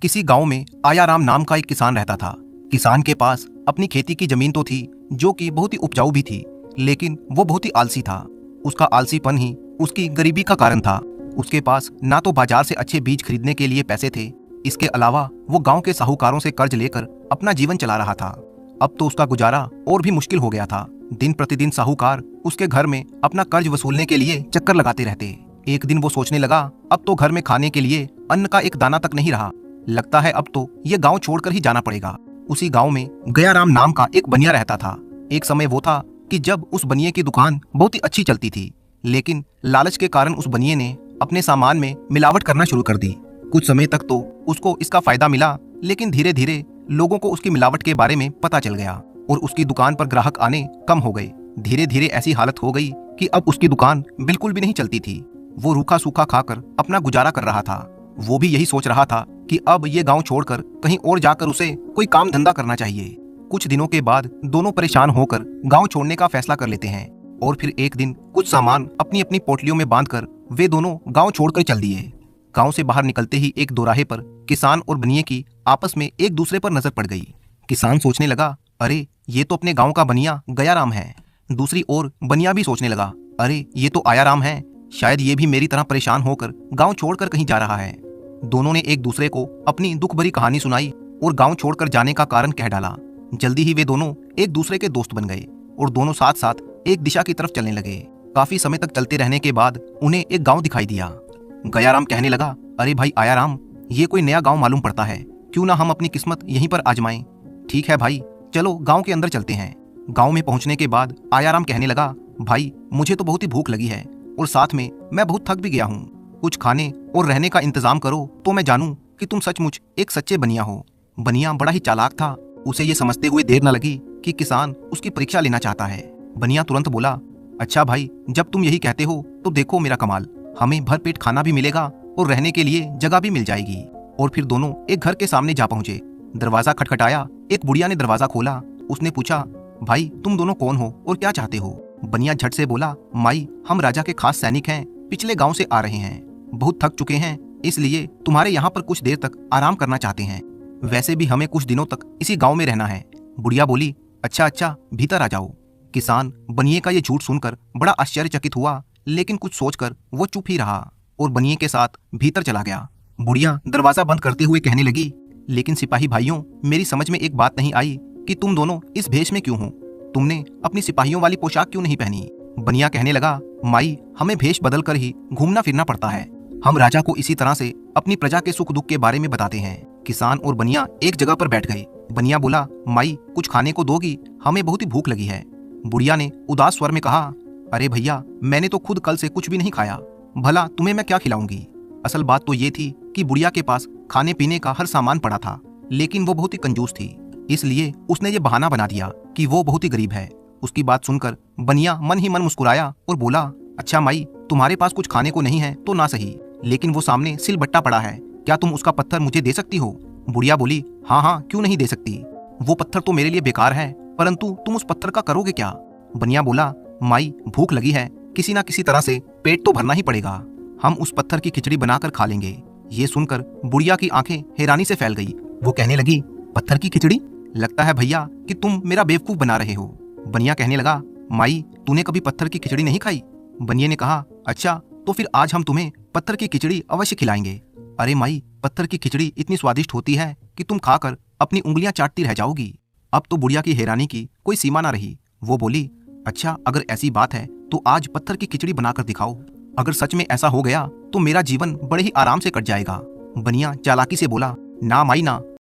किसी गांव में आयाराम नाम का एक किसान रहता था। किसान के पास अपनी खेती की जमीन तो थी जो कि बहुत ही उपजाऊ भी थी, लेकिन वो बहुत ही आलसी था। उसका आलसीपन ही उसकी गरीबी का कारण था। उसके पास ना तो बाजार से अच्छे बीज खरीदने के लिए पैसे थे, इसके अलावा वो गांव के साहूकारों से कर्ज लेकर अपना जीवन चला रहा था। अब तो उसका गुजारा और भी मुश्किल हो गया था। दिन प्रतिदिन साहूकार उसके घर में अपना कर्ज वसूलने के लिए चक्कर लगाते रहते। एक दिन वो सोचने लगा, अब तो घर में खाने के लिए अन्न का एक दाना तक नहीं रहा। लगता है अब तो ये गांव छोड़कर ही जाना पड़ेगा। उसी गांव में गयाराम नाम का एक बनिया रहता था। एक समय वो था कि जब उस बनिए की दुकान बहुत ही अच्छी चलती थी, लेकिन लालच के कारण उस बनिए ने अपने सामान में मिलावट करना शुरू कर दी। कुछ समय तक तो उसको इसका फायदा मिला, लेकिन धीरे धीरे लोगों को उसकी मिलावट के बारे में पता चल गया और उसकी दुकान पर ग्राहक आने कम हो गए। धीरे धीरे ऐसी हालत हो गई कि अब उसकी दुकान बिल्कुल भी नहीं चलती थी। वो रूखा सूखा खाकर अपना गुजारा कर रहा था। वो भी यही सोच रहा था कि अब ये गांव छोड़कर कहीं और जाकर उसे कोई काम धंधा करना चाहिए। कुछ दिनों के बाद दोनों परेशान होकर गांव छोड़ने का फैसला कर लेते हैं और फिर एक दिन कुछ सामान अपनी अपनी पोटलियों में बांधकर वे दोनों गांव छोड़कर चल दिए। गांव से बाहर निकलते ही एक दोराहे पर किसान और बनिए की आपस में एक दूसरे पर नजर पड़ गई। किसान सोचने लगा, अरे ये तो अपने गांव का बनिया गयाराम है। दूसरी ओर बनिया भी सोचने लगा, अरे ये तो आयाराम है, शायद ये भी मेरी तरह परेशान होकर गांव छोड़कर कहीं जा रहा है। दोनों ने एक दूसरे को अपनी दुख भरी कहानी सुनाई और गांव छोड़कर जाने का कारण कह डाला। जल्दी ही वे दोनों एक दूसरे के दोस्त बन गए और दोनों साथ साथ एक दिशा की तरफ चलने लगे। काफी समय तक चलते रहने के बाद उन्हें एक गांव दिखाई दिया। गयाराम कहने लगा, अरे भाई आयाराम, ये कोई नया गांव मालूम पड़ता है, क्यों ना हम अपनी किस्मत यहीं पर आजमाएं। ठीक है भाई, चलो गांव के अंदर चलते हैं। गांव में पहुंचने के बाद आयाराम कहने लगा, भाई मुझे तो बहुत ही भूख लगी है और साथ में मैं बहुत थक भी गया हूँ। कुछ खाने और रहने का इंतजाम करो तो मैं जानूं कि तुम सचमुच एक सच्चे बनिया हो। बनिया बड़ा ही चालाक था। उसे ये समझते हुए देर न लगी कि किसान उसकी परीक्षा लेना चाहता है। बनिया तुरंत बोला, अच्छा भाई, जब तुम यही कहते हो तो देखो मेरा कमाल, हमें भरपेट खाना भी मिलेगा और रहने के लिए जगह भी मिल जाएगी। और फिर दोनों एक घर के सामने जा पहुंचे। दरवाजा खटखटाया। एक बुढ़िया ने दरवाजा खोला। उसने पूछा, भाई तुम दोनों कौन हो और क्या चाहते हो? बनिया झट से बोला, माई हम राजा के खास सैनिक हैं, पिछले गांव से आ रहे हैं, बहुत थक चुके हैं, इसलिए तुम्हारे यहाँ पर कुछ देर तक आराम करना चाहते हैं। वैसे भी हमें कुछ दिनों तक इसी गांव में रहना है। बुढ़िया बोली, अच्छा अच्छा, भीतर आ जाओ। किसान बनिए का ये झूठ सुनकर बड़ा आश्चर्यचकित हुआ, लेकिन कुछ सोचकर वो चुप ही रहा और बनिए के साथ भीतर चला गया। बुढ़िया दरवाजा बंद करते हुए कहने लगी, लेकिन सिपाही भाइयों, मेरी समझ में एक बात नहीं आई कि तुम दोनों इस भेष में क्यों हो? तुमने अपनी सिपाहियों वाली पोशाक क्यों नहीं पहनी? बनिया कहने लगा, माई हमें भेष बदल कर ही घूमना फिरना पड़ता है। हम राजा को इसी तरह से अपनी प्रजा के सुख दुख के बारे में बताते हैं। किसान और बनिया एक जगह पर बैठ गए। बनिया बोला, माई कुछ खाने को दोगी? हमें बहुत ही भूख लगी है। बुढ़िया ने उदास स्वर में कहा, अरे भैया, मैंने तो खुद कल से कुछ भी नहीं खाया, भला तुम्हें मैं क्या खिलाऊंगी? असल बात तो ये थी कि बुढ़िया के पास खाने पीने का हर सामान पड़ा था, लेकिन वो बहुत ही कंजूस थी, इसलिए उसने ये बहाना बना दिया कि वो बहुत ही गरीब है। उसकी बात सुनकर बनिया मन ही मन मुस्कुराया और बोला, अच्छा माई, तुम्हारे पास कुछ खाने को नहीं है तो ना सही, लेकिन वो सामने सिलबट्टा पड़ा है, क्या तुम उसका पत्थर मुझे दे सकती हो? बुढ़िया बोली, हाँ हाँ, क्यों नहीं दे सकती। वो पत्थर तो मेरे लिए बेकार है, परंतु तुम उस पत्थर का करोगे क्या? बनिया बोला, माई भूख लगी है, किसी ना किसी तरह से पेट तो भरना ही पड़ेगा, हम उस पत्थर की खिचड़ी बनाकर खा लेंगे। ये सुनकर बुढ़िया की आंखें हैरानी से फैल गई। वो कहने लगी, पत्थर की खिचड़ी? लगता है भैया कि तुम मेरा बेवकूफ बना रहे हो। बनिया कहने लगा, माई तूने कभी पत्थर की खिचड़ी नहीं खाई? बनिए ने कहा, अच्छा तो फिर आज हम तुम्हें पत्थर की खिचड़ी अवश्य खिलाएंगे। अरे माई, पत्थर की खिचड़ी इतनी स्वादिष्ट होती है कि तुम खाकर अपनी उंगलियां चाटती रह जाओगी। अब तो बुढ़िया की हैरानी की कोई सीमा ना रही। वो बोली, अच्छा अगर ऐसी बात है तो आज पत्थर की खिचड़ी बनाकर दिखाओ। अगर सच में ऐसा हो गया तो मेरा जीवन बड़े ही आराम से कट जाएगा। बनिया चालाकी से बोला, ना माई ना,